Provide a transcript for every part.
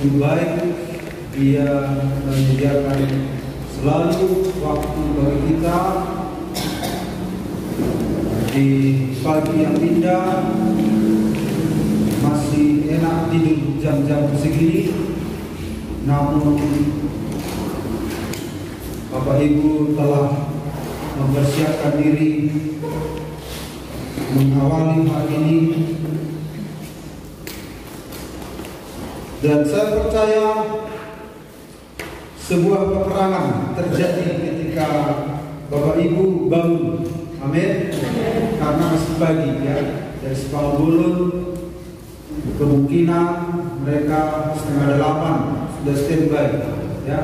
begitu baik. Dia menyediakan selalu waktu bagi kita di pagi yang indah, masih enak tidur jam-jam segini. Namun Bapak Ibu telah mempersiapkan diri mengawali hari ini, dan saya percaya sebuah peperangan terjadi ketika Bapak Ibu bangun. Amin. Karena masih pagi ya, dari sekolah bulun kemungkinan mereka 7:30 sudah standby ya.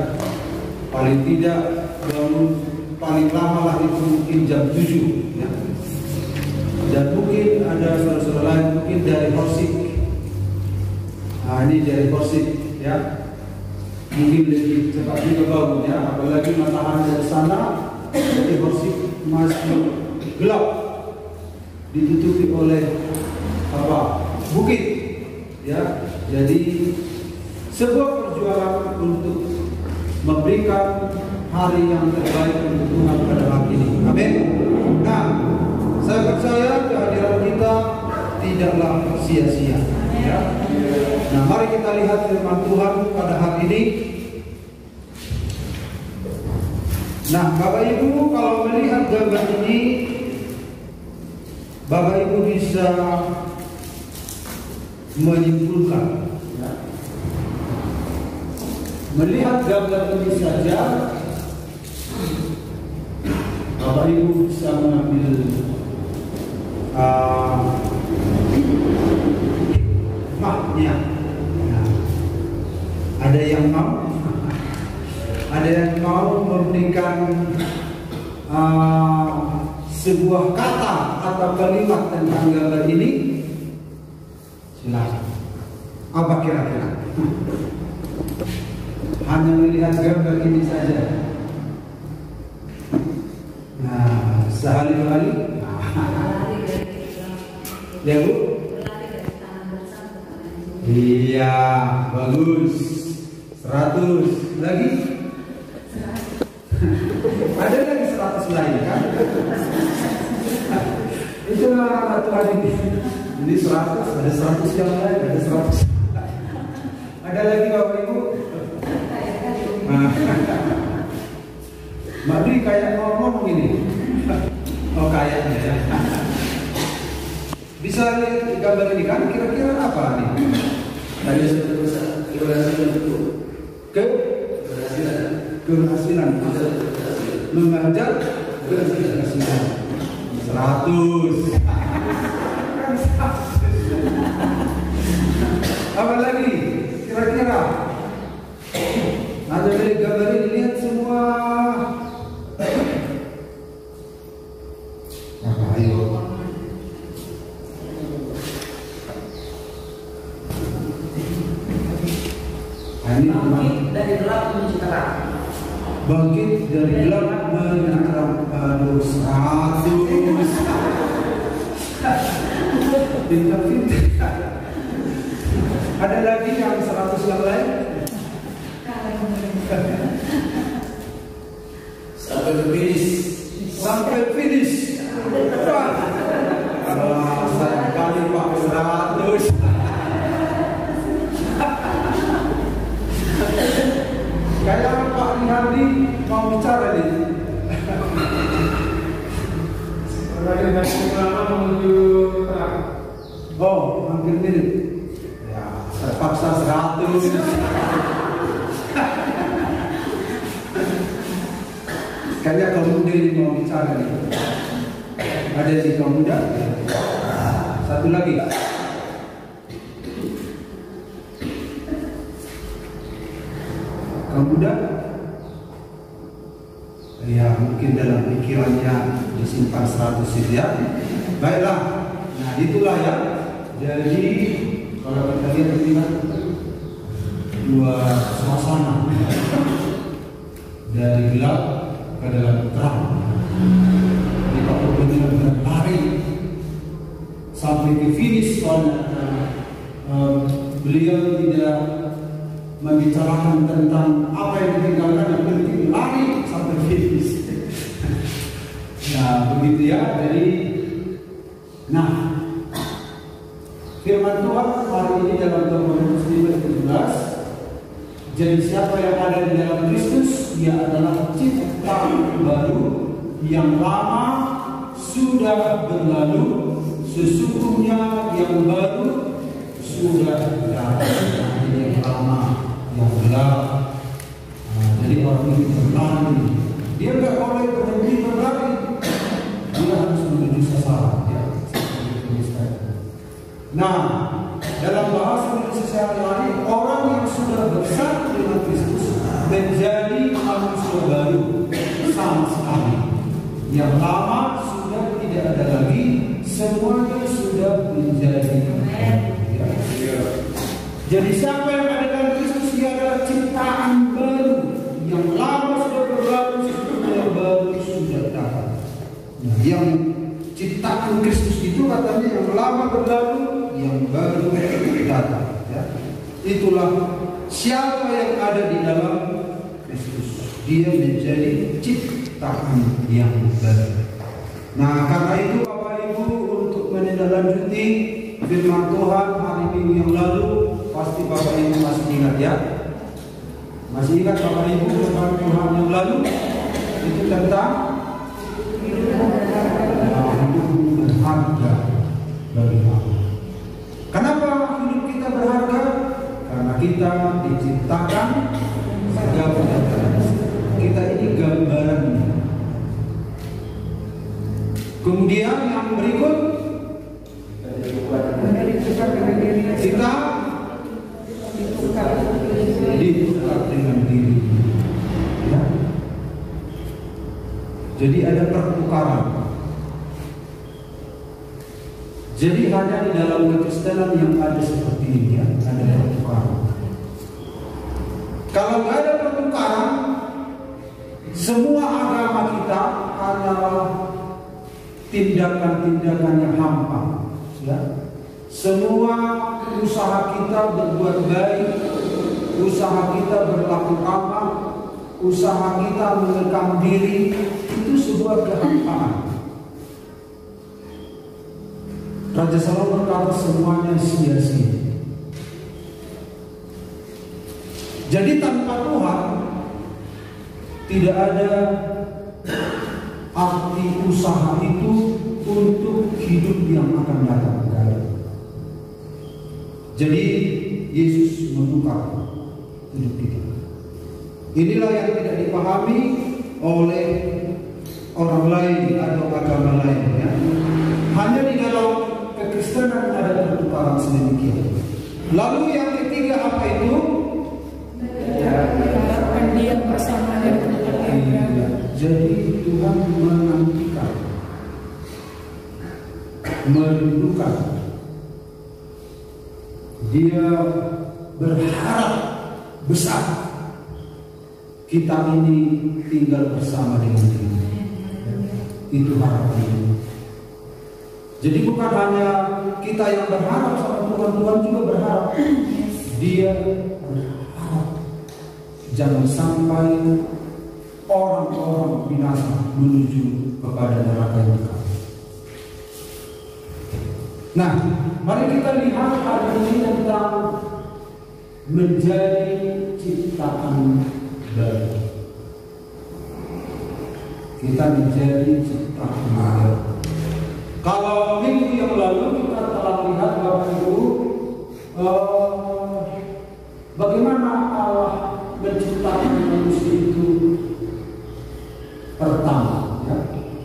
Paling tidak bangun paling lama lah itu mungkin jam 7 ya. Dan mungkin ada saudara-saudara lain mungkin dari Korsik. Nah ini dari Korsik ya, mungkin lebih cepat juga bangun ya, apalagi matahari dari sana. Jadi Korsik masih gelap, ditutupi oleh bukit ya. Jadi sebuah perjuangan untuk memberikan hari yang terbaik untuk Tuhan pada hari ini. Amin. Nah, saya percaya kehadiran kita tidaklah sia-sia ya. Nah, mari kita lihat firman Tuhan pada hari ini. Nah, Bapak Ibu kalau melihat gambar ini, Bapak Ibu bisa menyimpulkan ya. Melihat gambar ini saja Bapak Ibu bisa mengambil maknya. Nah, ada yang mau memberikan sebuah kata atau kalimat tentang gambar ini? Silakan. Apa kira-kira? Hanya melihat gambar ini saja. Nah, sehari dua hari. Ya Bu? Iya, bagus. 100 lagi. Ada lagi 100 lain kan? Itulah Tuhan ini. Ini 100, ada 100 yang lain, ada 100. Ada lagi Bapak Ibu? Mbak Dwi kayak ngomong ini. Oh kayaknya ya. Bisa lihat gambar ini kan? Kira-kira apa nih? Tadi sudah berusaha keberhasilan itu. Keberhasilan. Mengajar keberhasilan. 100. Apa lagi? Kira-kira? Ada dari gambar ini, lihat semua. Ayo. Bangkit dari gelap menuju terang. Bangkit dari gelap menuju terang. Aduh, 100. Pintar-pintar. Ada lagi yang 100 yang lain? Sampai finish. Sampai finish. Saya kali Pak 100. Kayak Pak Rihadi mau bicara nih. Dari lama menuju terang. Oh, hampir mirip. Ya, terpaksa 100. Kayaknya kaum muda ini mau bicara nih. Ada di kaum muda? Satu lagi. Kaum muda? Ya mungkin dalam pikirannya disimpan 100 itu ya. Baiklah. Nah itulah ya. Jadi kalau kita lihat ini kan dua suasana dari gelap ke dalam terang. Jadi kalau benar-benar lari sampai ke finish, soalnya beliau tidak membicarakan tentang apa yang ditinggalkan yang penting lari sampai finish. Nah begitu ya. Jadi, nah firman Tuhan hari ini dalam 2 Korintus 5:17. Jadi siapa yang ada di dalam Kristus, ia adalah ciptaan baru, yang lama sudah berlalu, sesungguhnya yang baru sudah datang. Yang lama, yang gelap. Jadi orang itu berlari, dia nggak boleh berhenti berlari, dia harus menuju sasaran. Ya. Nah, dalam bahasa Indonesia sehari-hari, orang yang sudah bersatu dengan Kristus menjadi manusia baru sama sekali. Yang lama sudah tidak ada lagi, semuanya sudah menjadi ya. Jadi siapa yang ada dalam Kristus, dia adalah ciptaan baru. Yang lama sudah berlalu, yang baru sudah datang. Nah, yang ciptaan Kristus itu katanya yang lama berlalu, yang baru datang. Ya. Itulah siapa yang ada di dalam Kristus. Dia menjadi ciptaan yang baru. Nah, karena itu Bapak Ibu, untuk menindaklanjuti firman Tuhan hari Minggu yang lalu, pasti Bapak Ibu masih ingat ya. Masih ingat Bapak Ibu firman Tuhan yang lalu itu tentang hidup berharga bagi Allah. Kenapa hidup kita berharga? Karena kita diciptakan segambar kita ini gambarannya. Kemudian yang berikut, kita ditukar dengan diri. Ya. Jadi ada pertukaran. Jadi hanya di dalam kekristenan yang ada seperti ini ya, ada pertukaran. Kalau nggak ada pertukaran, semua agama kita hanyalah tindakan-tindakan yang hampa. Ya. Semua usaha kita berbuat baik, usaha kita berlaku ramah, usaha kita mengekang diri, itu sebuah kehampaan. Raja Salomo berkata semuanya sia-sia. Jadi tanpa Tuhan tidak ada arti usaha itu untuk hidup yang akan datang. Jadi Yesus menukar hidup kita. Inilah yang tidak dipahami oleh orang lain atau agama lain ya. Hanya di dalam kekristenan ada pertukaran sedemikian. Lalu yang ketiga apa itu? Pendiam bersama dan Jadi Tuhan menantikan, merindukan, Dia berharap besar kita ini tinggal bersama dengan Dia. Itu harapannya. Jadi bukan hanya kita yang berharap sama Tuhan, Tuhan juga berharap. Dia berharap jangan sampai orang-orang binasa menuju kepada neraka yang kekal. Nah, mari kita lihat hari ini tentang menjadi ciptaan baru. Kita menjadi ciptaan baru. Kalau minggu yang lalu kita telah lihat Bapak Ibu bagaimana Allah menciptakan manusia itu pertama, ya,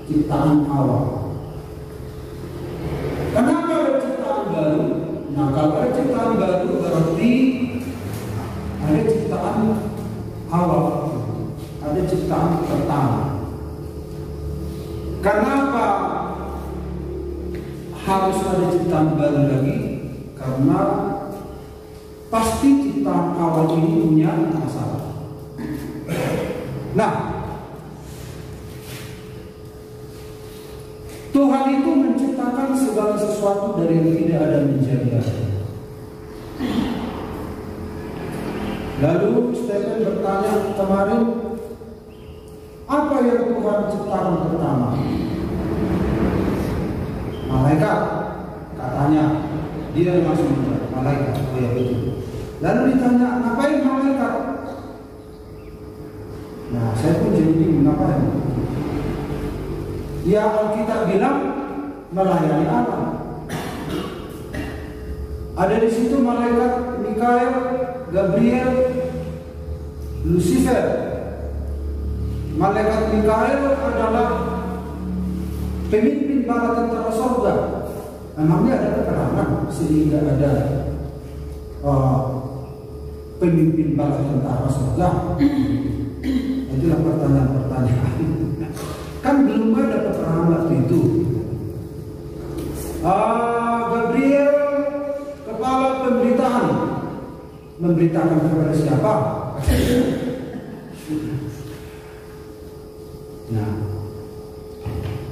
ciptaan awal. Kenapa ada ciptaan baru? Nah, kalau ada ciptaan baru berarti ada ciptaan awal, ada ciptaan pertama. Kenapa harus ada ciptaan baru lagi? Karena pasti ciptaan awal ini punya masalah. Nah, Tuhan itu menciptakan segala sesuatu dari yang tidak ada menjadi ada. Lalu Stephen bertanya kemarin, apa yang Tuhan ciptakan pertama? Malaikat, katanya. Dia langsung menjawab, malaikat. Oh ya betul. Lalu ditanya, ngapain malaikat? Nah, saya pun jadi bingung, ngapain? Ya, Alkitab bilang melayani Allah. Ada di situ malaikat Mikael, Gabriel, Lucifer. Malaikat Mikael adalah pemimpin bala tentara surga. Memangnya ada keterangan sehingga ada pemimpin bala tentara surga? Itulah pertanyaan-pertanyaan. Kan belum ada keterangan waktu itu. Gabriel, kepala pemberitaan, memberitakan kepada siapa? Nah,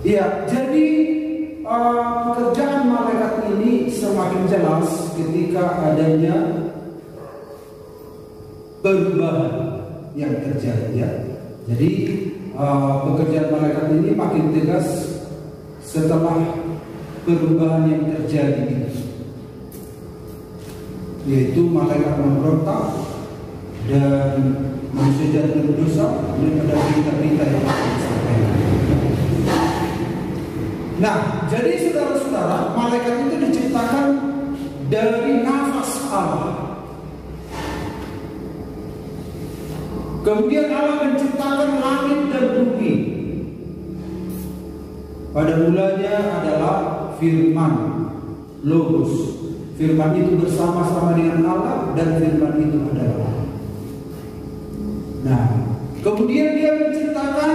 iya. Jadi pekerjaan malaikat ini semakin jelas ketika adanya perubahan yang terjadi. Ya. Jadi pekerjaan malaikat ini makin tegas setelah perubahan yang terjadi ini, yaitu malaikat memberontak dan manusia jatuh berdosa, kemudian ada berita-berita yang disampaikan. Nah, jadi saudara-saudara, malaikat itu diciptakan dari nafas Allah. Kemudian Allah menciptakan langit dan bumi. Pada mulanya adalah firman, logos. Firman itu bersama-sama dengan Allah dan firman itu adalah Allah. Nah, kemudian dia menciptakan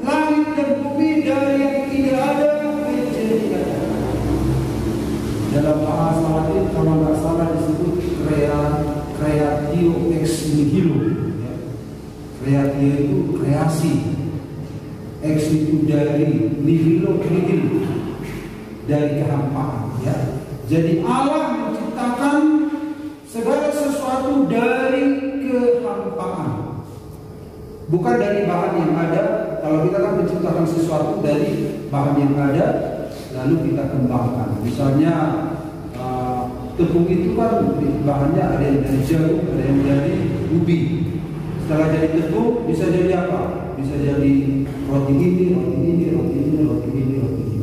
langit dan bumi dari yang tidak ada menjadi ada. Dalam bahasa Latin kalau nggak salah disebut creatio ex nihilo. Creatio itu kreasi, ex itu dari nihilo, nihil, dari kehampaan. Ya. Jadi Allah menciptakan segala sesuatu dari kehampaan, bukan dari bahan yang ada. Kalau kita kan menciptakan sesuatu dari bahan yang ada, lalu kita kembangkan. Misalnya tepung itu kan bahannya ada yang dari jagung, ada yang dari ubi. Setelah jadi tepung bisa jadi apa? Bisa jadi roti ini, roti ini, roti ini, roti ini, roti ini.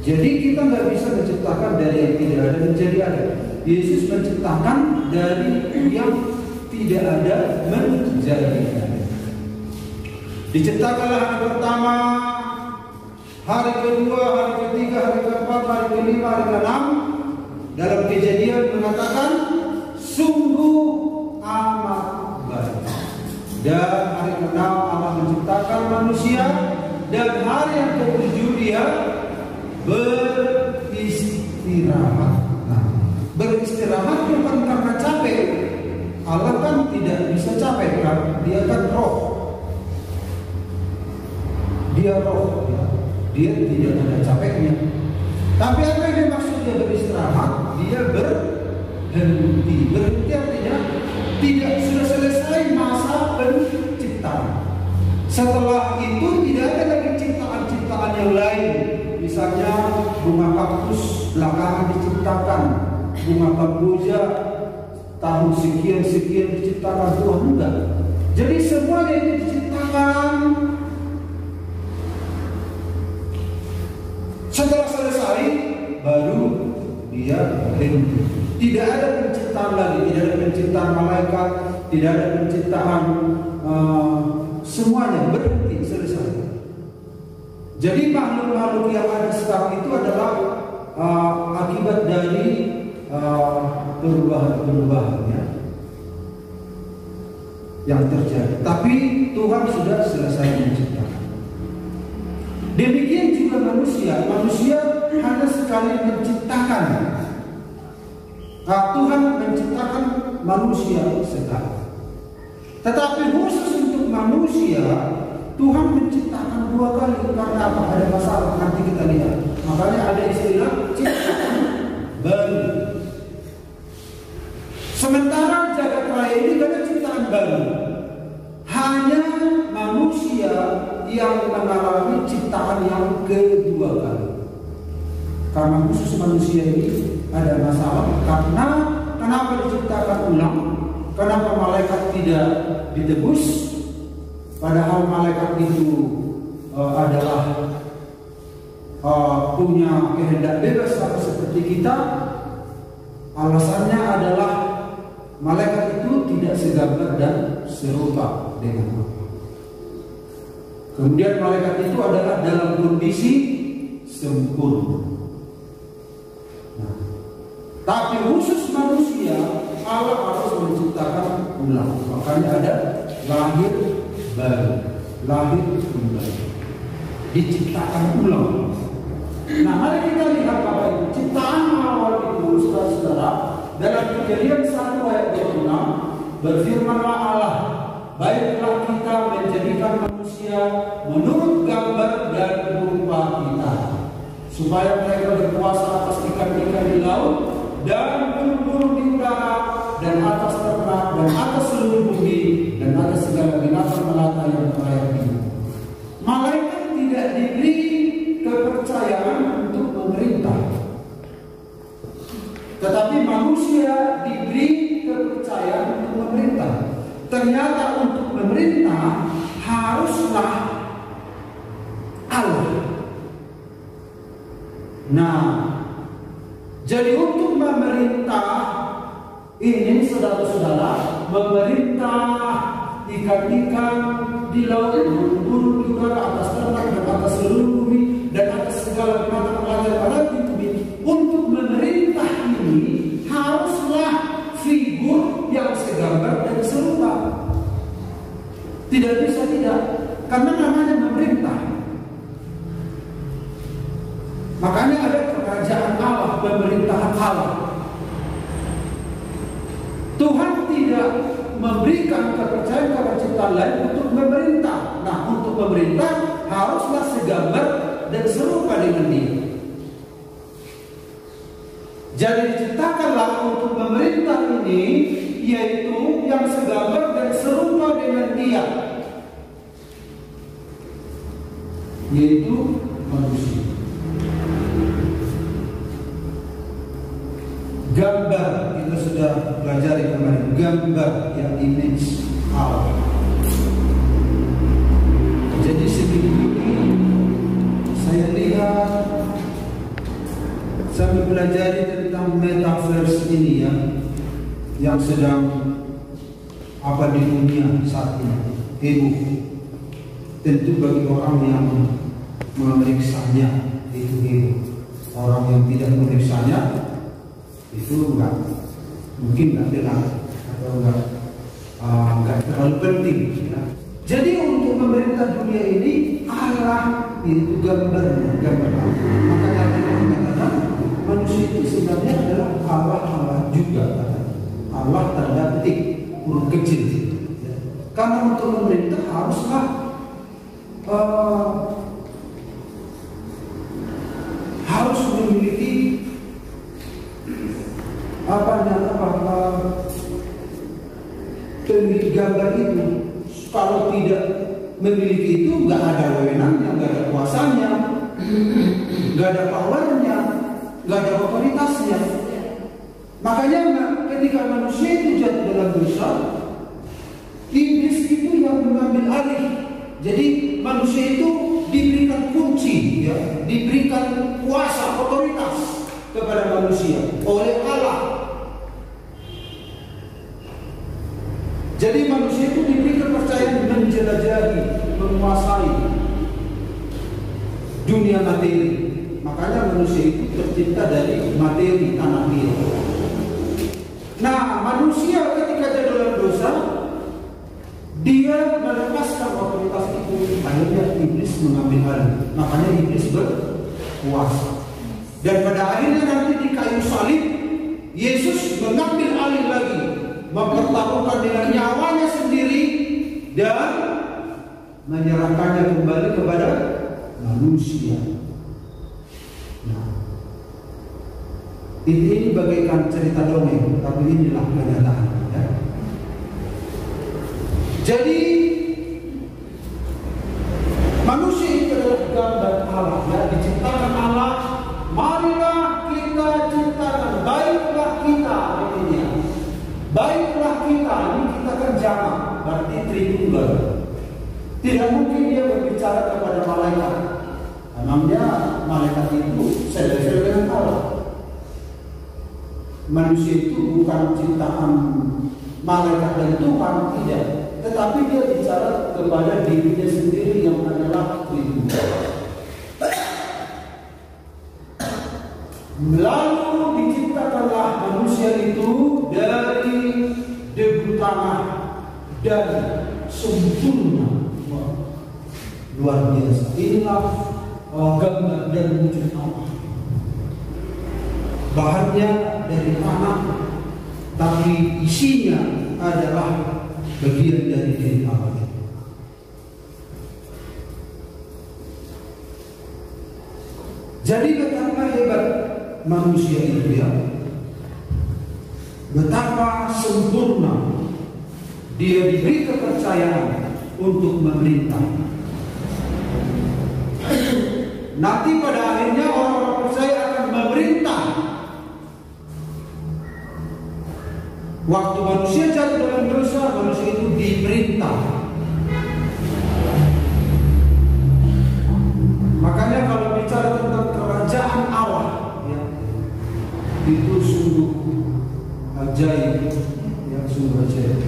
Jadi kita nggak bisa menciptakan dari yang tidak ada menjadi ada. Yesus menciptakan dari yang tidak ada menjadi ada. Diciptakanlah hari pertama, hari kedua, hari ketiga, hari keempat, hari kelima, hari keenam. Dalam Kejadian mengatakan sungguh amat baik. Dan hari keenam Allah menciptakan manusia, dan hari yang ketujuh dia beristirahat. Nah, beristirahat bukan karena capek. Allah kan tidak bisa capek kan? Dia kan roh. Dia roh, ya. Dia tidak ada capeknya. Tapi apa yang dimaksud dia beristirahat? Dia berhenti. Berhenti artinya tidak sudah selesai masa penciptaan. Setelah itu tidak ada lagi ciptaan-ciptaan yang lain. Misalnya bunga kaktus belakangan diciptakan, bunga kamboja tahun sekian diciptakan, Tuhan enggak. Jadi semuanya itu diciptakan. Setelah selesai, baru dia berhenti. Tidak ada penciptaan lagi, tidak ada penciptaan malaikat, tidak ada penciptaan, semuanya berhenti, selesai. Jadi makhluk-makhluk yang ada sekarang itu adalah akibat dari perubahan-perubahan yang terjadi. Tapi Tuhan sudah selesai menciptakan. Demikian juga manusia. Manusia hanya sekali menciptakan. Tuhan menciptakan manusia sekali. Tetapi khusus untuk manusia, Tuhan menciptakan dua kali. Karena apa? Ada masalah. Nanti kita lihat. Makanya ada istilah ciptaan baru. Sementara jagat raya ini kan ciptaan baru. Hanya manusia yang mengalami ciptaan yang kedua kali. Karena khusus manusia ini ada masalah. Karena kenapa diciptakan ulang? Kenapa malaikat tidak ditebus? Padahal malaikat itu adalah punya kehendak bebas sama seperti kita. Alasannya adalah malaikat itu tidak segambar dan serupa dengan Allah. Kemudian malaikat itu adalah dalam kondisi sempurna. Nah, tapi khusus manusia Allah harus menciptakan ulang. Makanya ada lahir baru, lahir kembali, diciptakan ulang. Nah, mari kita lihat Bapak Ibu, ciptaan awal itu, saudara-saudara, dalam Kejadian 1 ayat 26 berfirmanlah Allah, baiklah kita menjadikan manusia menurut gambar dan rupa kita, supaya mereka berkuasa atas ikan-ikan di laut dan burung-burung di udara dan atas ternak dan atas seluruh bumi dan atas segala binatang melata yang merayap hidup. Malaikat tidak diberi kepercayaan untuk memerintah, tetapi manusia diberi kepercayaan untuk memerintah. Ternyata untuk memerintah haruslah Allah. Nah, jadi untuk memerintah ini, saudara-saudara, memerintah ikan-ikan di laut, burung di udara, atas ternak dan atas seluruh bumi dan atas segala binatang melata yang ada di bumi. Untuk memerintah ini haruslah figur yang segambar dan serupa. Tidak bisa tidak, karena namanya memerintah. Makanya ada kerajaan Allah, pemerintahan Allah. Tuhan tidak memberikan kepercayaan kepada ciptaan lain untuk memerintah. Nah, untuk memerintah haruslah segambar dan serupa dengan Dia. Jadi diciptakanlah untuk memerintah ini, yaitu yang segambar dan serupa dengan Dia, yaitu manusia. Gambar, kita sudah pelajari kemarin, gambar yang image Allah. Jadi sedikit ini saya lihat, saya pelajari tentang metaverse ini ya, yang sedang apa di dunia saat ini, heboh. Tentu bagi orang yang memeriksanya itu heboh. Orang yang tidak memeriksanya itu mungkin nggak dengar atau nggak terlalu penting ya. Jadi untuk memerintah dunia ini Allah itu gambar Allah. Makanya Allah mengatakan manusia itu sebenarnya adalah Allah juga. Allah tanda petik huruf kecil ya. Karena untuk memerintah haruslah harus memiliki pemilik gambar itu. Kalau tidak memiliki itu, nggak ada wewenangnya, nggak ada kuasanya, nggak ada powernya, nggak ada otoritasnya. Makanya ketika manusia itu jatuh dalam dosa, iblis itu yang mengambil alih. Jadi manusia itu diberikan kunci, ya, diberikan kuasa, otoritas kepada manusia oleh Allah. Jadi manusia itu diberi kepercayaan menjelajahi, menguasai dunia materi. Makanya manusia itu tercipta dari materi tanah liat. Nah, manusia ketika jatuh dalam dosa, dia melepaskan otoritas itu. Akhirnya iblis mengambil alih. Makanya iblis berkuasa. Dan pada akhirnya nanti di kayu salib, Yesus mengambil alih lagi, mempertaruhkan dengan nyawanya sendiri dan menyerahkannya kembali kepada manusia. Nah, ini bagaikan cerita dongeng, tapi inilah kenyataan. Ya. Jadi manusia itu adalah gambar Allah, ya, diciptakan Allah. Marilah kita ciptakan, baiklah kita, ini ya. Baiklah kita, ini kita kan jamak, berarti tritunggal. Tidak mungkin dia berbicara kepada malaikat. Namanya malaikat itu sel-sel dengan Allah. Manusia itu bukan ciptaan malaikat dan Tuhan, tidak. Tetapi dia bicara kepada dirinya sendiri yang adalah Tritunggal. Lalu diciptakanlah manusia itu dari debu tanah dan sempurna. Luar biasa. Inilah gambar dan wujud Allah. Bahannya dari tanah, tapi isinya adalah bagian dari diri Allah. Jadi betapa hebat manusia itu, ya. Betapa sempurna dia diberi kepercayaan untuk memerintah. Nanti pada akhirnya orang-orang percaya akan memerintah. Waktu manusia jatuh dalam dosa, manusia itu diperintah. Makanya kalau bicara tentang kerajaan Allah, ya, itu sungguh ajaib, ya, sungguh ajaib.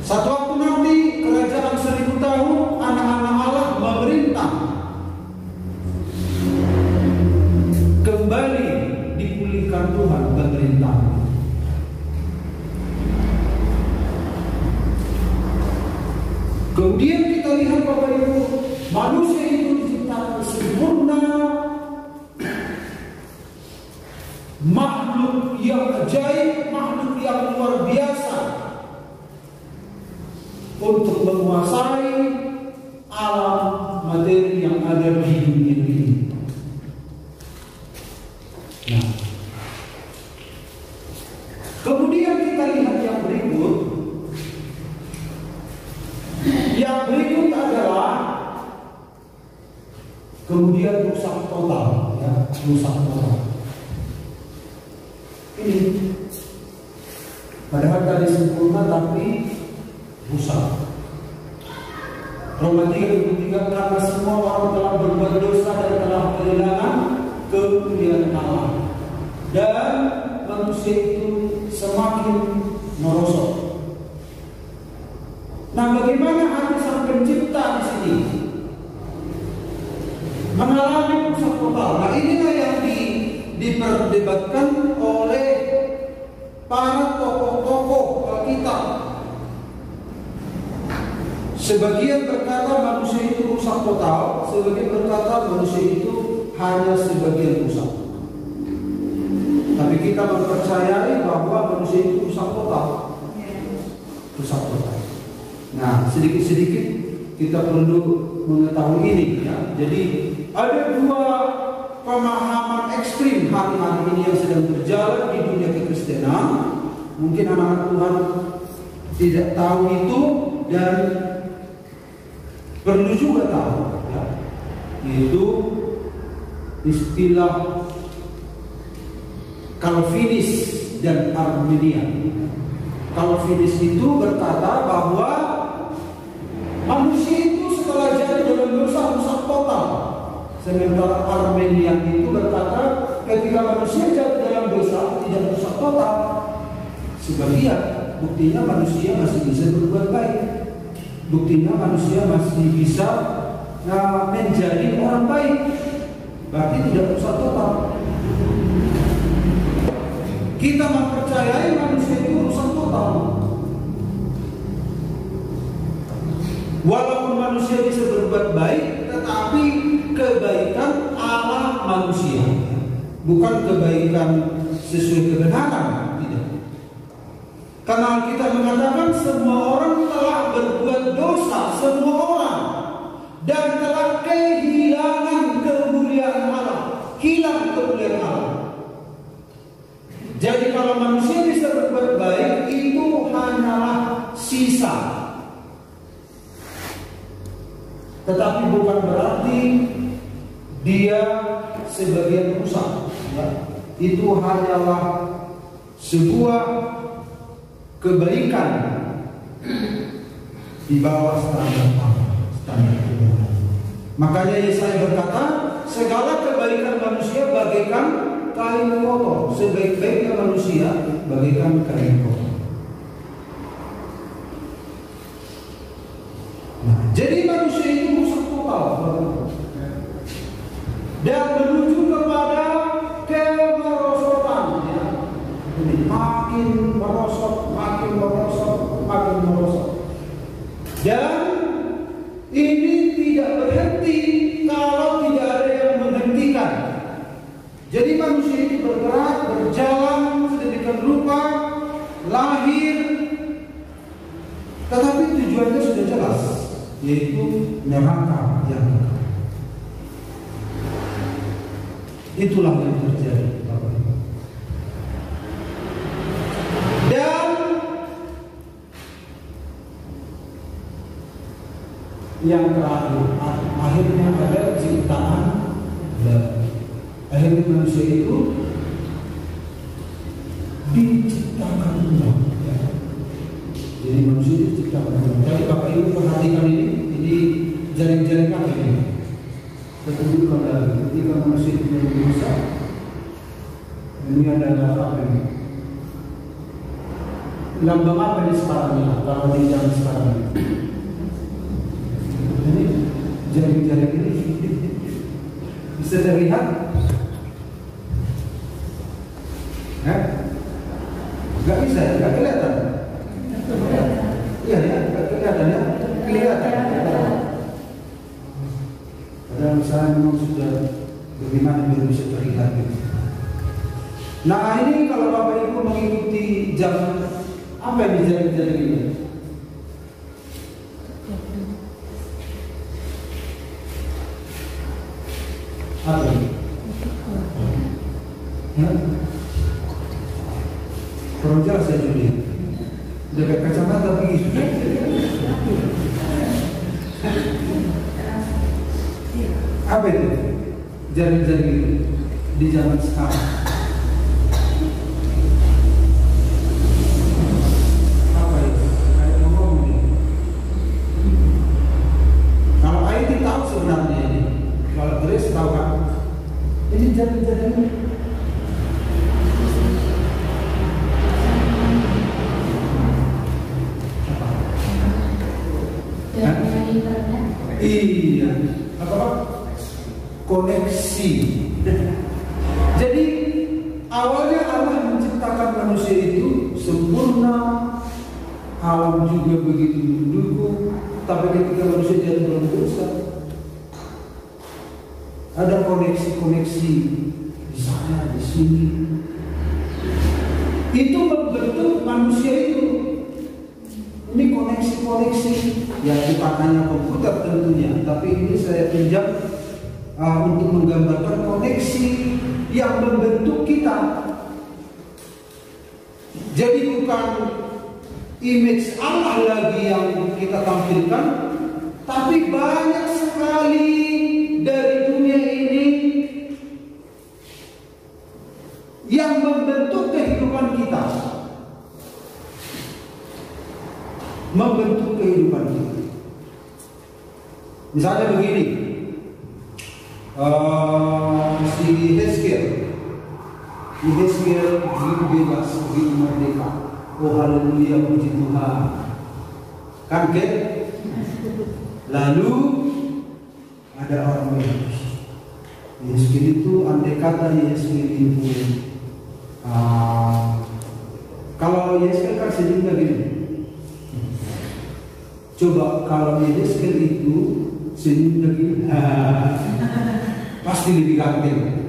Satu waktu nanti kerajaan 1000 tahun, anak-anak Allah memerintah. Kembali dipulihkan Tuhan pemerintah. Kemudian kita lihat Bapak Ibu, manusia itu diciptakan sempurna, makhluk yang ajaib, makhluk yang luar biasa untuk menguasai alam materi yang ada di dunia ini. Nah, kemudian kita lihat yang berikut. Yang berikut adalah kemudian rusak total, ya, rusak total. Ini padahal tadi sempurna tapi rusak. Roma 3:23, karena semua orang telah berbuat dosa dan telah kehilangan kemuliaan Allah, dan manusia itu semakin merosot. Nah, bagaimana hati sang pencipta di sini mengalami rusak total? Nah, inilah yang diperdebatkan oleh para tokoh-tokoh Alkitab. Sebagian berkata manusia itu rusak total, sebagian berkata manusia itu hanya sebagian rusak. Tapi kita mempercayai bahwa manusia itu rusak total. Rusak total. Nah, sedikit-sedikit kita perlu mengetahui ini, ya. Jadi ada dua pemahaman ekstrim hari-hari ini yang sedang berjalan di dunia kekristenan. Mungkin anak-anak Tuhan tidak tahu itu dan perlu juga tahu, ya. Yaitu istilah Calvinis dan Arminian. Calvinis itu berkata bahwa manusia itu setelah jatuh dalam dosa rusak total. Sementara Arminian itu berkata ketika manusia jatuh dalam dosa tidak rusak total. Sebagian, buktinya manusia masih bisa berbuat baik. Buktinya manusia masih bisa menjadi orang baik. Berarti tidak rusak total. Kita mempercayai manusia itu rusak total. Walaupun manusia bisa berbuat baik, tetapi kebaikan ala manusia, bukan kebaikan sesuai kebenaran, tidak. Karena kita mengatakan semua orang telah berbuat dosa, semua orang, dan telah kehilangan kemuliaan Allah, hilang kemuliaan Allah. Jadi kalau manusia bisa berbuat baik, itu hanyalah sisa bisa. Tetapi bukan berarti dia sebagian rusak, ya. Itu hanyalah sebuah kebaikan di bawah standar kebenaran. Makanya Yesaya berkata, segala kebaikan manusia bagaikan kain kotor, sebaik-baiknya manusia bagaikan kain kotor. Nah, jadi manusia itu rusak total dan menuju kepada kemerosotan, ya. Makin merosot, makin merosot, makin merosot. Dan ini tidak berhenti kalau tidak ada yang menghentikan. Jadi manusia itu bergerak, berjalan sedemikian rupa, lahir, tetapi tujuannya sudah jelas, yaitu neraka yang kekal. Itulah yang terjadi. Dan yang terakhir, akhirnya ada ciptaan baru. Akhirnya manusia itu diciptakan ulang, ya. Jadi manusia itu diciptakan ulang. Jadi Bapak Ibu perhatikan ini jaring-jaring apa ini? Saya tunjukkan lagi. Ketika manusia itu rusak, ini ada apa ini? Lambang apa ini sekarang ya? Kalau di zaman sekarang ini jaring-jaring ini bisa terlihat? Gak bisa ya? Gak kelihatan? Iya ya? Gak kelihatan ya? Kelihatan. Padahal saya memang sudah bagaimana biar bisa terlihat gitu. Nah ini kalau Bapak Ibu mengikuti jam apa yang jaring-jaring ini? Apa ini? Kurang jelas ya Juli. Dekat kacamata begitu. Apa itu? Jaring-jaring itu di zaman sekarang. Apa itu? Kayak ngomong ini. Kalau IT tahu sebenarnya ini. Kalau Grace tahu kan? Ini jaring-jaring ini. Iya, apa? Koneksi. Jadi awalnya Allah menciptakan manusia itu sempurna, alam juga begitu mendukung, tapi ketika manusia jatuh dalam dosa, ada koneksi-koneksi di sana, di sini. Itu membentuk manusia itu. Ini koneksi-koneksi yang bukan hanya komputer tentunya, tapi ini saya pinjam untuk menggambarkan koneksi yang membentuk kita. Jadi bukan image Allah lagi yang kita tampilkan, tapi banyak sekali dari dunia ini yang membentuk kehidupan kita. Membentuk kehidupan kita. Misalnya begini, si Hezkiel begitu bebas, begitu merdeka. Oh haleluya, puji Tuhan. Kan ke? Lalu ada orang yang Hezkiel itu, andai kata Hezkiel itu kalau Hezkiel kan sejujurnya gini. Coba kalau Hezkiel itu senyum lagi, pasti lebih ganteng.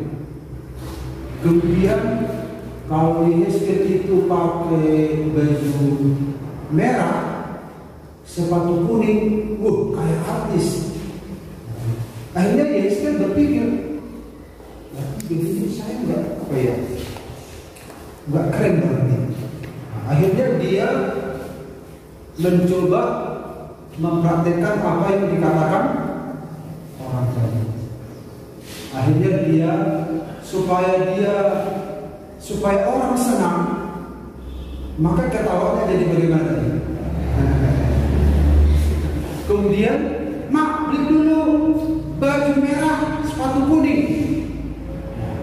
Kemudian kalau Hezkiel itu pakai baju merah, sepatu kuning, kayak artis. Akhirnya Hezkiel berpikir, begini saya nggak keren berarti. Akhirnya dia mencoba mempraktekkan apa yang dikatakan orang tadi. Akhirnya dia supaya orang senang, maka ketawanya jadi bagaimana tadi? Kemudian, mak beli dulu baju merah, sepatu kuning.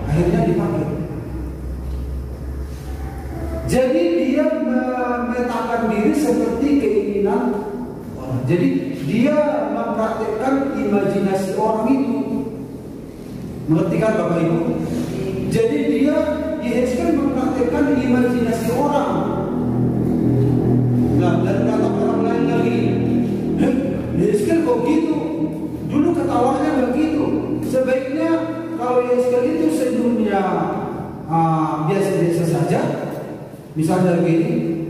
Akhirnya dipakai. Jadi dia memetakan diri seperti keinginan orang. Jadi dia mempraktekkan imajinasi orang itu. Mengerti kan Bapak Ibu? Jadi dia Yehezkiel mempraktekkan imajinasi orang. Nah, dan kata orang lain lagi, Yehezkiel kok gitu? Dulu ketawanya begitu. Sebaiknya kalau Yehezkiel itu senyumnya biasa-biasa saja, misalnya begini,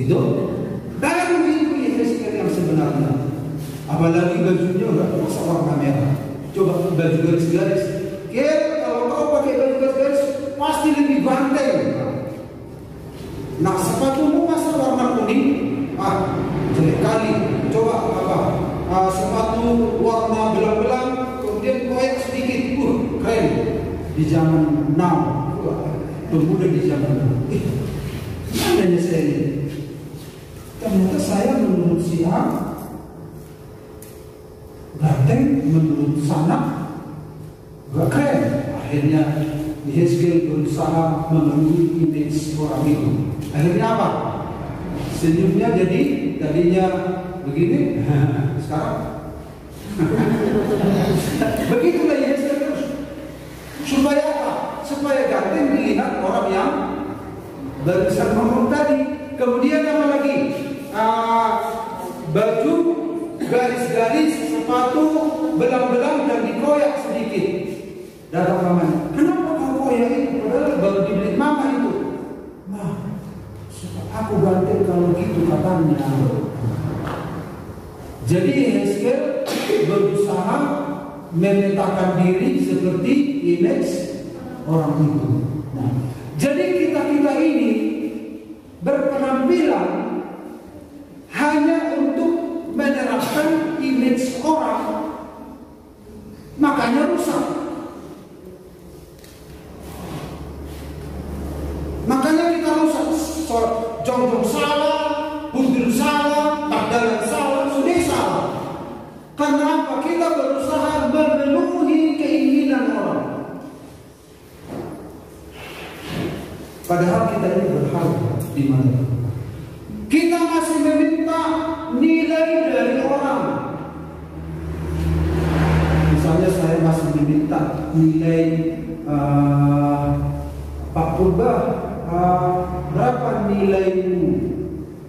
gitu. Dan itu Yehezkiel yang sebenarnya. Apalagi bajunya udah masa warna merah. Coba baju garis-garis. Kalau kau pakai baju garis-garis, pasti lebih banteng. Nah, sepatumu masa warna kuning? Jelek kali. Coba sepatu warna belang-belang, kemudian koyak sedikit, keren. Di zaman now, pemuda di zaman now. Makanya saya ini, ternyata saya menurut si A ganteng, menurut sana gak keren. Akhirnya Yehezkiel berusaha memenuhi image orang itu. Akhirnya apa? Senyumnya jadi tadinya begini, sekarang begitulah Yehezkiel terus. Supaya apa? Supaya ganteng dilihat orang yang barisan ngomong tadi. Kemudian apa lagi? Baju garis-garis, sepatu belang-belang dan dikoyak sedikit. Datang mamanya, kenapa kau koyak itu? Padahal baru dibeli mama itu. Aku ganteng kalau gitu katanya. Jadi Yehezkiel berusaha memetakan diri seperti image orang itu. Nah, jadi kita ini berpenampilan hanya untuk menerapkan image orang, makanya rusak. Makanya kita rusak. Jongjong salah, bundul salah, takdalan salah, sudah salah. Karena apa? Kita berusaha memenuhi keinginan orang. Padahal kita ini berharga di mana? Kita masih meminta nilai dari orang. Misalnya saya masih meminta nilai Pak Purba, berapa nilaimu?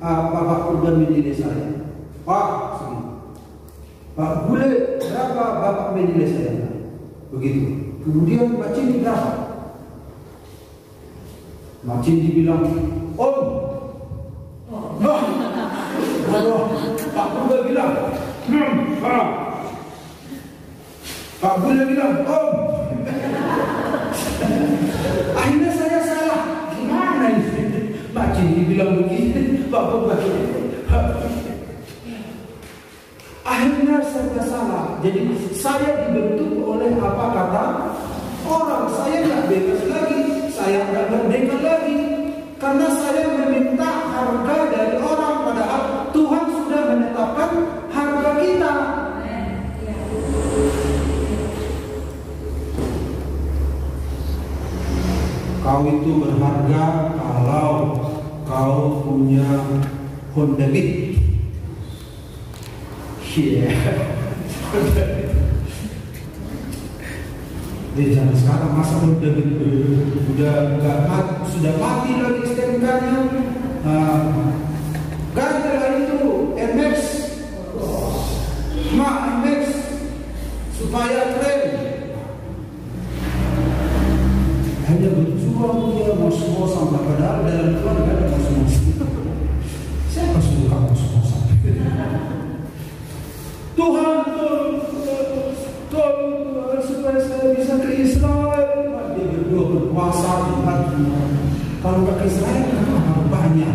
Pak Purba menilai saya. Pak, segini. Pak Bule, berapa Bapak menilai saya? Begitu. Kemudian Pak Cini berapa? Pak Cini bilang, Om. Pak Purba bilang, Pak Bule bilang, Om. Akhirnya saya salah. Gimana ini? Pak Cini bilang begini, Pak Purba. Akhirnya saya salah. Jadi saya dibentuk oleh apa kata orang. Saya nggak bebas lagi. Saya nggak merdeka lagi. Karena saya meminta harga dari orang. Padahal Tuhan sudah menetapkan harga kita. Kau itu berharga kalau kau punya Honda Beat. Di zaman sekarang masa udah sudah mati lagi STNK-nya. Gantilah itu MX, MX supaya keren. Hanya berjuang dia ngos-ngosan, padahal dalam keluarga ada ngos-ngosan. Siapa suruh kamu ngos-ngosan? Tuhan, supaya saya bisa ke Israel. Dia berdua berpuasa di hati. kalau kaki Israel kenapa banyak?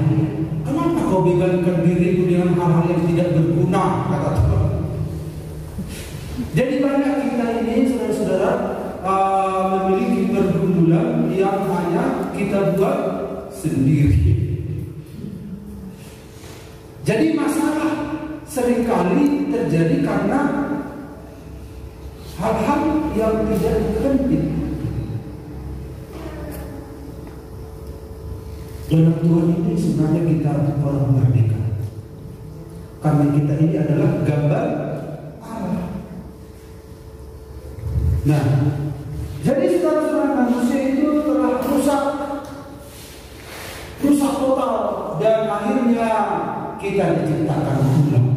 Kenapa kau bebankan dirimu dengan hal-hal yang tidak berguna? Kata Tuhan. Jadi banyak kita ini saudara-saudara memiliki pergumulan yang hanya kita buat sendiri. Jadi masalah seringkali terjadi karena hal-hal yang tidak penting. Dalam Tuhan ini sebenarnya kita orang merdeka, karena kita ini adalah gambar Allah. Nah, jadi saudara-saudara, manusia itu telah rusak total, dan akhirnya kita diciptakan ulang.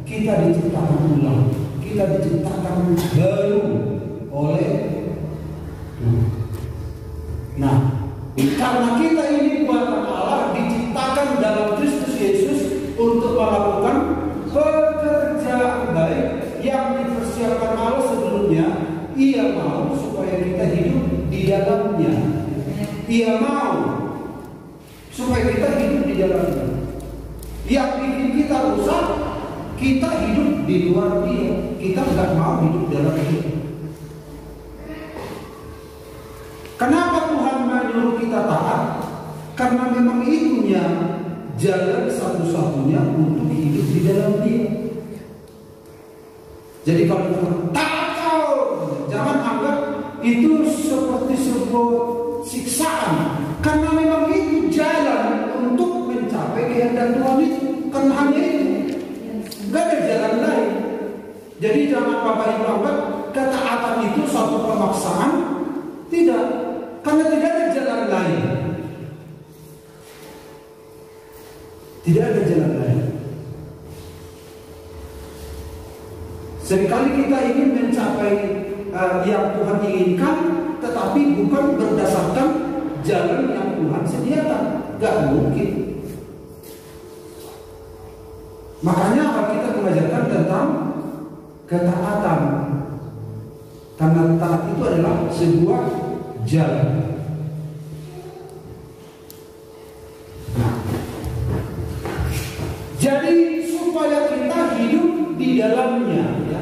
Kita diciptakan baru oleh Tuhan. Nah, karena kita ini buatan Allah, diciptakan dalam Kristus Yesus untuk melakukan pekerjaan baik yang dipersiapkan Allah sebelumnya. Ia mau supaya kita hidup di dalamnya. Ia mau supaya kita hidup di dalamnya. Yang bikin kita rusak, kita hidup di luar Dia. Kita nggak mau hidup dalam Dia. Kenapa Tuhan menyuruh kita taat? Karena memang itunya jalan satu-satunya untuk hidup di dalam Dia. Jadi kalau Tuhan taat kau, jangan anggap itu seperti sebuah siksaan. Karena memang itu jalan untuk mencapai kehendak Tuhan itu. Karena hanya itu, nggak ada jalan lain. Jadi jangan Bapak Ibu anggap ketaatan itu satu pemaksaan. Tidak, karena tidak ada jalan lain. Tidak ada jalan lain. Seringkali kita ingin mencapai yang Tuhan inginkan, tetapi bukan berdasarkan jalan yang Tuhan sediakan. Gak mungkin. Makanya Alkitab mengajarkan tentang ketaatan. Karena taat itu adalah sebuah jalan. Nah, jadi supaya kita hidup di dalamnya, ya.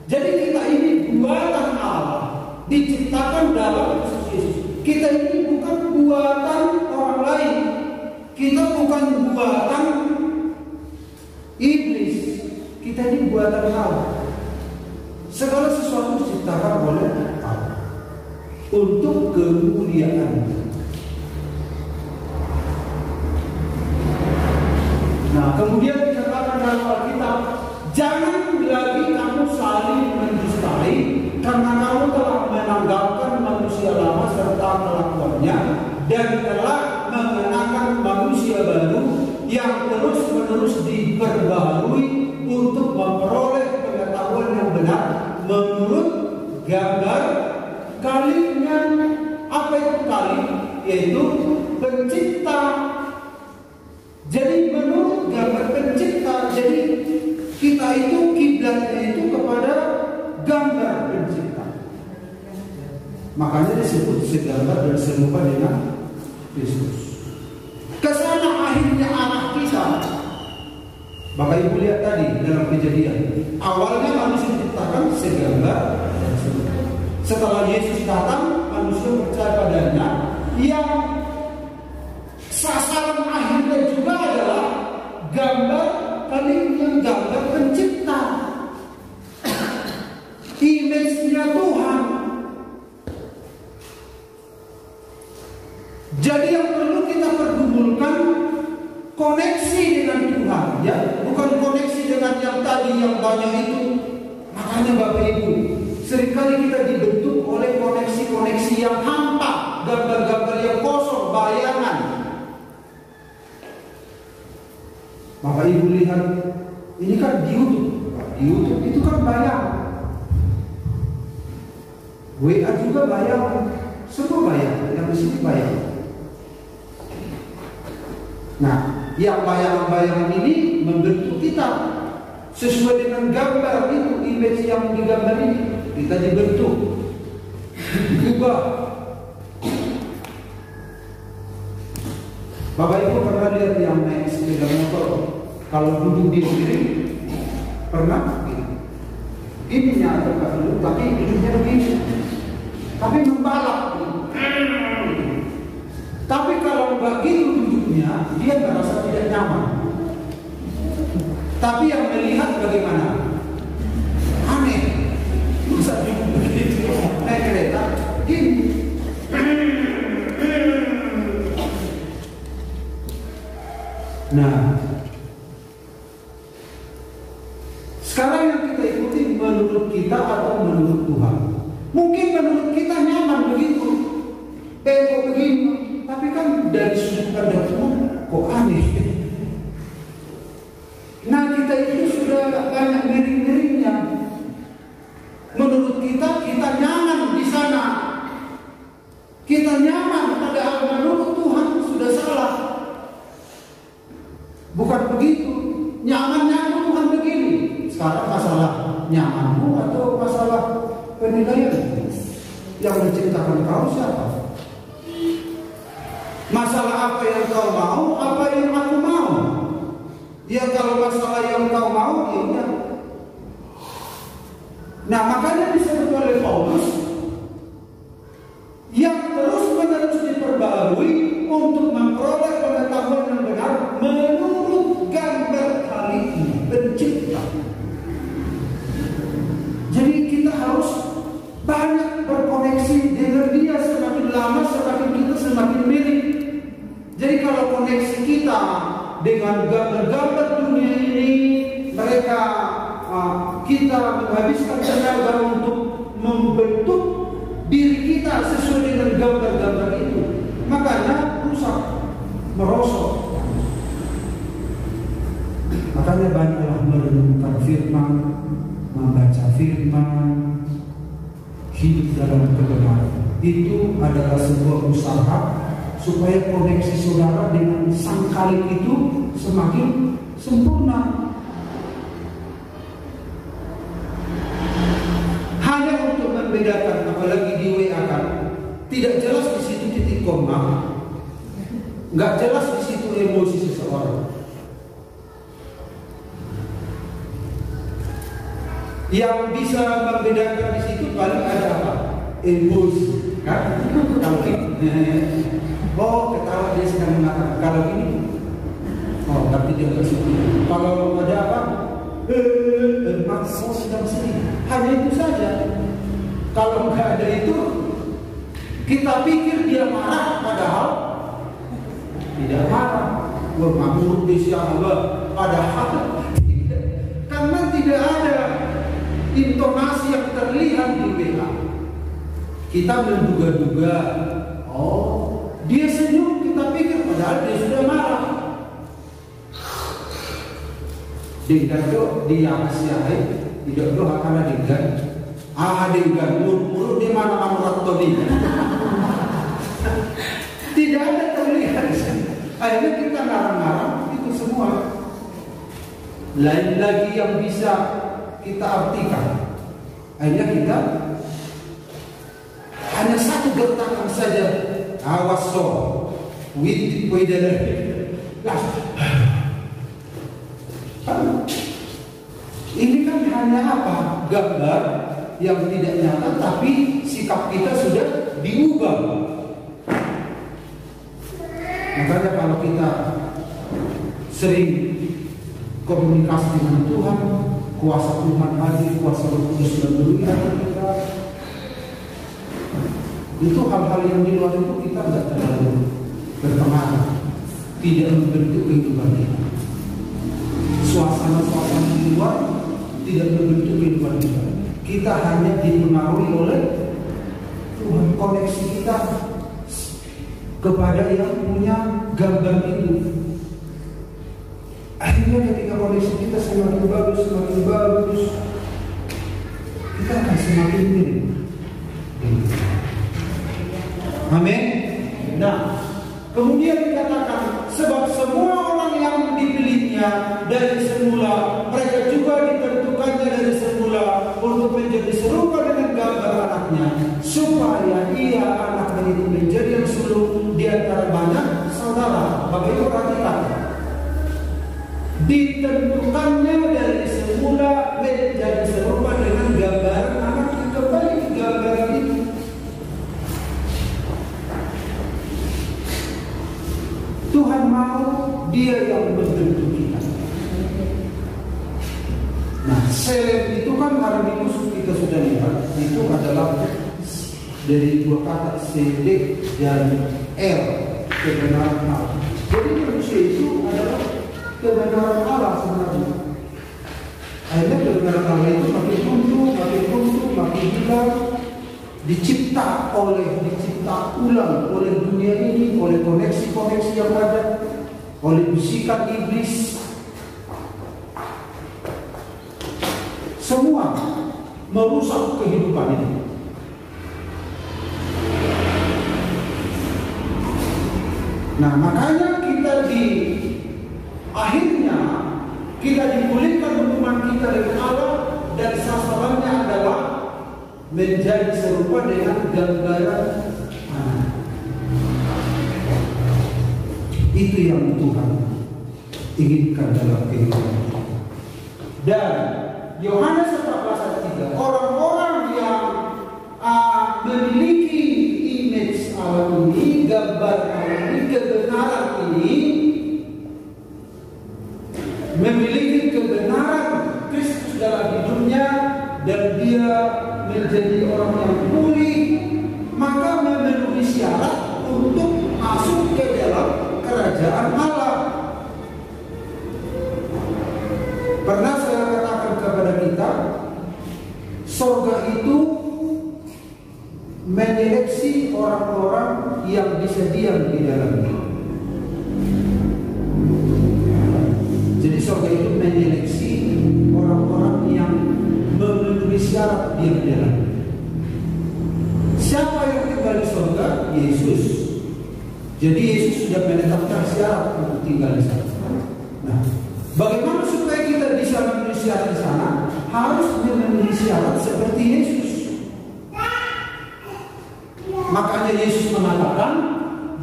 Jadi kita ini buatan Allah, diciptakan dalam Kristus Yesus. Kita ini bukan buatan orang lain. Kita bukan buatan iblis. Kita ini buatan Allah. Segala sesuatu diciptakan oleh Allah untuk kemuliaan. Nah, kemudian dikatakan dalam Alkitab, jangan lagi kamu saling mendustai, karena kamu telah menanggalkan manusia lama serta kelakuannya, dan telah mengenakan manusia baru yang terus-menerus diperbaharui untuk memperoleh pengetahuan yang benar menurut gambar kalinya. Apa itu kali? Yaitu pencipta. Jadi menurut gambar pencipta, jadi kita itu kiblatnya itu kepada gambar pencipta. Makanya disebut segambar dan serupa dengan Kristus. Kesana akhirnya anak kita. Bapak Ibu lihat tadi dalam Kejadian, awalnya manusia diciptakan segambar dan serupa. Setelah Yesus datang, manusia percaya padanya. Yang sasaran akhirnya juga adalah gambar kalinya, gambar pencipta, image-nya Tuhan. Jadi yang perlu kita pergumulkan koneksi dengan Tuhan, ya, bukan koneksi dengan yang tadi yang banyak itu. Makanya Bapak Ibu, seringkali kita dibentuk oleh koneksi-koneksi yang hampa, gambar-gambar yang kosong, bayangan. Bapak Ibu lihat, ini kan di YouTube. Di YouTube itu kan bayang. WA juga bayang. Semua bayang. Yang di sini bayang. Nah, yang bayangan-bayangan ini membentuk kita sesuai dengan gambar itu, image yang digambar ini. Kita dibentuk, diubah. Bapak Ibu pernah lihat yang naik sepeda motor kalau duduk di kiri? Pernah? Ini nyata dulu, tapi duduknya begini. Tapi membalap. Tapi kalau begitu duduknya, dia merasa tidak nyaman. Tapi yang melihat bagaimana? Aneh. Bisa duduk begitu naik kereta, gini. Nah, sekarang yang kita ikuti menurut kita atau menurut Tuhan? Mungkin menurut kita nyaman begitu, kok begini, tapi kan dari sudut pandang Tuhan kok aneh. Nah, kita itu sudah banyak miring-miringnya. Menurut kita nyaman di sana, kita nyaman, padahal menurut Tuhan sudah salah. Bukan begitu. Nyaman Tuhan begini. Sekarang masalah nyamanmu atau masalah penilaian? Yang menciptakan kau siapa? Masalah apa yang kau mau, apa yang aku mau? Ya kalau masalah yang kau mau, ya udah. Nah, makanya disebut oleh Paulus yang terus-menerus diperbarui untuk memperoleh pengetahuan yang benar menurut gambar Khalik pencipta. Jadi kita harus banyak berkoneksi dengan dia. Semakin lama semakin kita semakin mirip. Jadi kalau koneksi kita dengan gambar-gambar dunia ini, kita menghabiskan tenaga untuk membentuk diri kita sesuai dengan gambar-gambar itu, makanya rusak, merosot. Makanya banyaklah merenungkan firman, membaca firman, hidup dalam kebenaran. Itu adalah sebuah usaha supaya koneksi saudara dengan Sang Khalik itu semakin sempurna. Hanya untuk membedakan, apalagi di WA kan, tidak jelas di situ titik koma, nggak jelas di situ emosi seseorang. Yang bisa membedakan di situ paling ada apa? Emosi, kan? Kalau ini, oh ketawa dia sedang mengatakan. Kalau ini, oh berarti dia bersedih. Kalau ada apa? Maksud sedang sedih. Hanya itu saja. Kalau nggak ada itu, kita pikir dia marah, padahal tidak marah. Makmur Allah, padahal tidak. Karena tidak ada intonasi yang terlihat di WA. Kita menduga-duga, oh dia senyum, kita pikir padahal dia sudah marah. Dingkado dia asyai, tidak doa karena dingkan. Dingkan mulut di mana amurat tadi. Tidak ada terlihat. Akhirnya kita ngarang-ngarang itu semua. Lain lagi yang bisa kita artikan. Akhirnya kita hanya satu gertakan saja. Awas so, wid ini kan hanya apa? Gambar yang tidak nyata, tapi sikap kita sudah diubah. Makanya kalau kita sering komunikasi dengan Tuhan, kuasa Tuhan hadir, kuasa Roh Kudus memenuhi hati kita. Itu hal-hal yang di luar itu kita tidak terlalu berpengaruh, tidak membentuk kehidupan kita. Suasana-suasana di luar tidak membentuk kehidupan kita. Kita hanya dipengaruhi oleh Tuhan, koneksi kita kepada yang punya gambar itu. Akhirnya ketika koneksi kita semakin bagus, kita akan semakin mirip. Amin. Nah, kemudian dikatakan sebab semua orang yang dipilihnya dari semula, mereka juga ditentukannya dari semula untuk menjadi serupa dengan gambar anaknya, supaya ia anak ini menjadi yang sulung di antara banyak saudara. Bapak Tuhan mau Dia yang membentuk kita. Nah, seleb itu kan hari Minggu kita sudah lihat, itu adalah dari dua kata seleb dan R, kebenaran Allah. Jadi manusia itu adalah kebenaran Allah sebenarnya. Akhirnya kebenaran Allah itu makin runtuh, makin hilang. Dicipta ulang oleh dunia ini, oleh koneksi-koneksi yang ada, oleh bisikan iblis. Semua merusak kehidupan ini. Nah, makanya akhirnya kita dipulihkan hubungan kita dengan Allah, dan sasarannya adalah menjadi serupa dengan gambaran anak. Itu yang Tuhan inginkan dalam kehidupan kita. Dan Yohanes 14:3, orang-orang yang memiliki image Allah ini, gambar Allah ini, kebenaran ini, memiliki kebenaran Kristus dalam hidupnya, dan dia menjadi orang yang pulih, maka memenuhi syarat untuk masuk ke dalam kerajaan Allah. Pernah saya katakan kepada kita, surga itu menyeleksi orang-orang yang bisa diam di dalamnya. Jadi surga itu menyeleksi orang-orang yang memenuhi syarat diam di dalamnya. Siapa yang tinggal di surga? Yesus. Jadi Yesus sudah menetapkan syarat untuk tinggal di sana. Nah, bagaimana supaya kita bisa memenuhi syarat di sana? Harus memenuhi syarat seperti Yesus. Makanya Yesus mengatakan,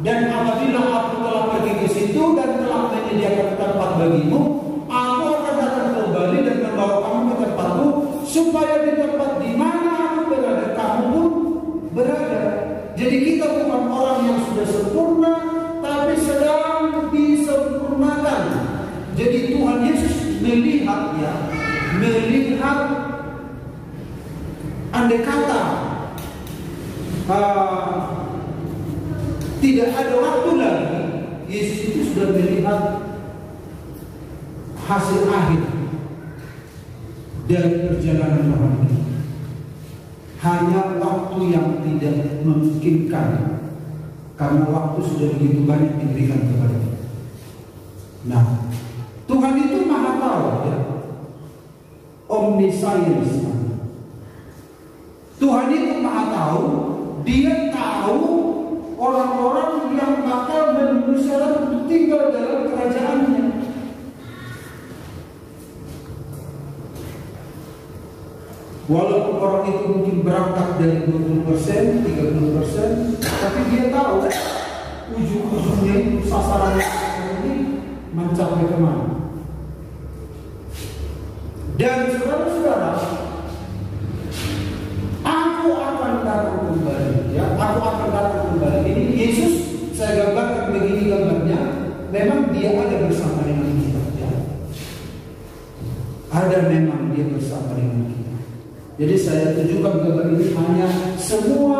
dan apabila aku telah pergi ke situ dan telah menyediakan tempat bagimu, aku akan datang kembali dan membawa kamu ke tempatmu, supaya di tempat di mana aku berada, kamu pun berada. Jadi kita bukan orang yang sudah sempurna, tapi sedang disempurnakan. Jadi Tuhan Yesus melihat andai kata tidak ada waktu lagi, Yesus itu sudah melihat hasil akhir dari perjalanan orang ini. Hanya waktu yang tidak memungkinkan, karena waktu sudah begitu banyak diberikan kepada kita. Nah, Tuhan itu maha tahu, ya. Omniscience. Tuhan itu maha tahu. Dia tahu orang-orang yang bakal memenuhi syarat untuk tinggal dalam kerajaannya. Walaupun orang itu mungkin berangkat dari 20%, 30%, tapi dia tahu ujung-ujungnya itu sasaran ini mencapai kemana. Dan saudara-saudara, aku akan datang kembali, ya, aku akan datang kembali. Ini Yesus saya gambarkan begini gambarnya. Memang dia ada bersama dengan kita, ya. Ada memang dia bersama dengan kita. Jadi saya tunjukkan gambar ini hanya semua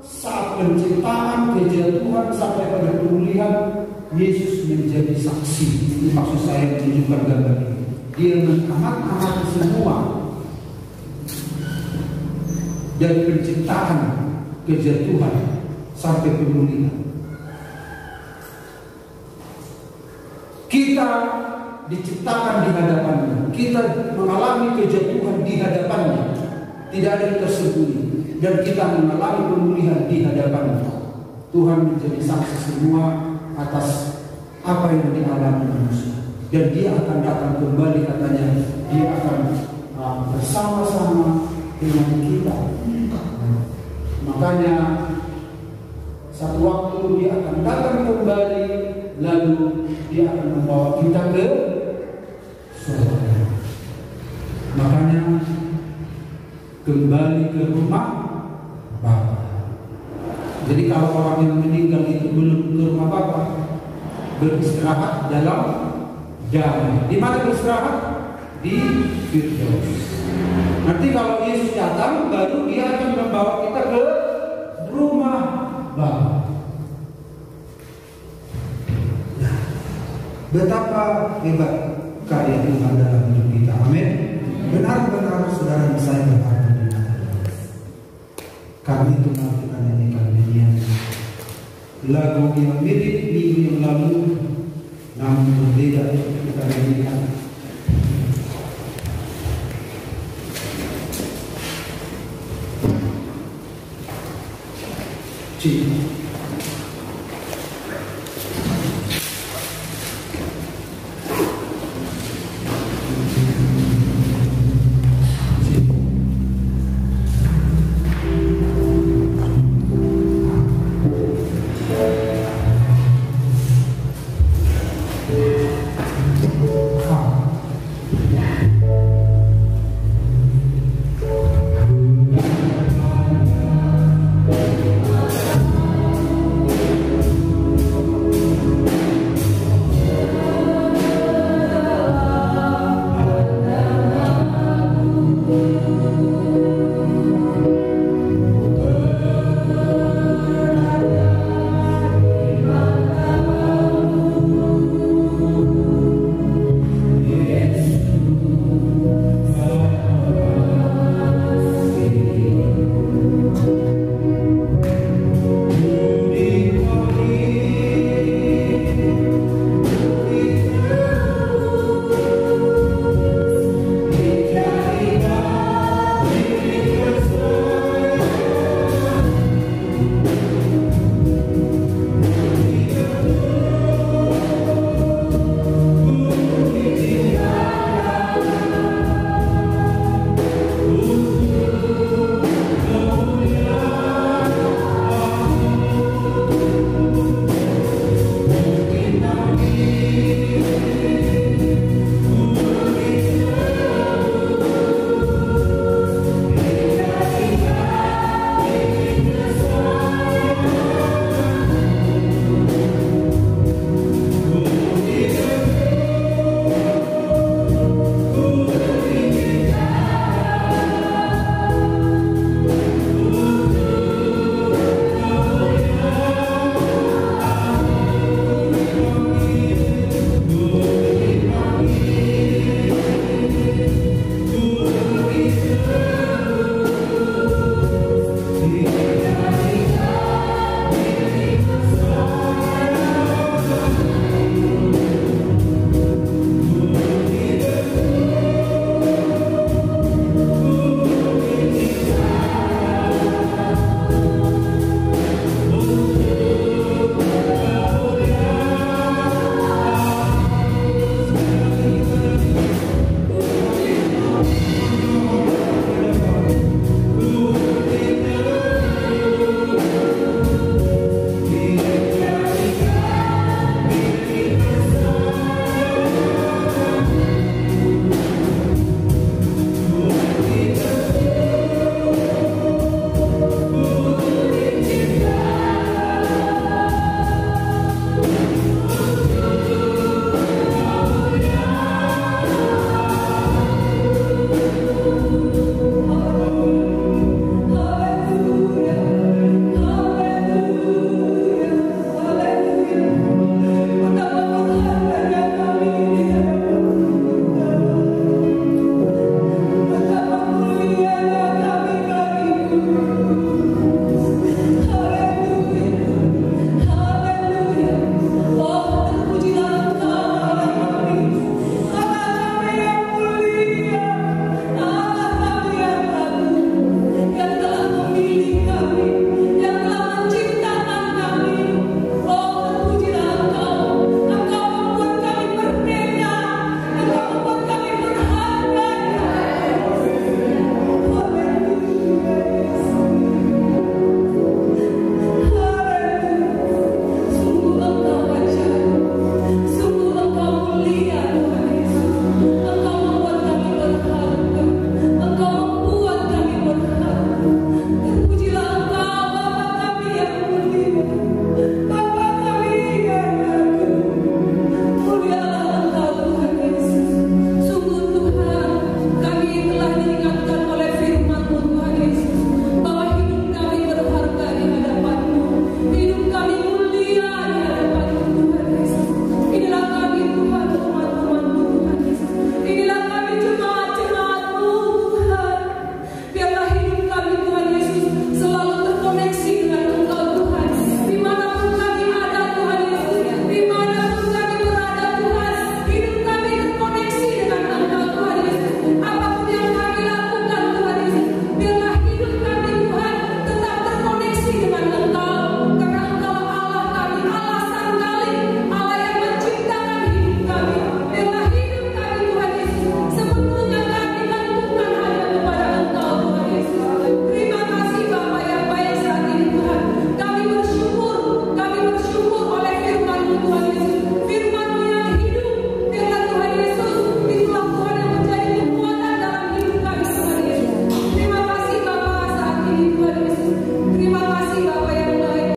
saat penciptaan, kejatuhan sampai pada pemulihan, Yesus menjadi saksi. Ini maksud saya menunjukkan gambar ini. Dia mengamat-amati semua dari penciptaan, kejatuhan sampai pemulihan. Kita diciptakan di hadapannya, kita mengalami kejatuhan di hadapannya, tidak ada yang tersembunyi, dan kita mengalami pemulihan di hadapannya. Tuhan menjadi saksi semua atas apa yang dialami manusia, dan dia akan datang kembali, katanya dia akan bersama-sama dengan kita. Makanya satu waktu dia akan datang kembali, lalu dia akan membawa kita ke surga. Makanya kembali ke rumah Bapa. Jadi kalau orang yang meninggal itu belum ke rumah Bapa, beristirahat dalam damai. Di mana beristirahat? Di Firdaus. Nanti kalau Yesus datang, baru Dia akan membawa kita ke rumah Bapa. Nah, betapa hebat karya Tuhan dalam hidup kita. Amin. Benar-benar saudara saya berharap di mata Tuhan. Kami itu nanti nyanyikan nyanyian lagu yang mirip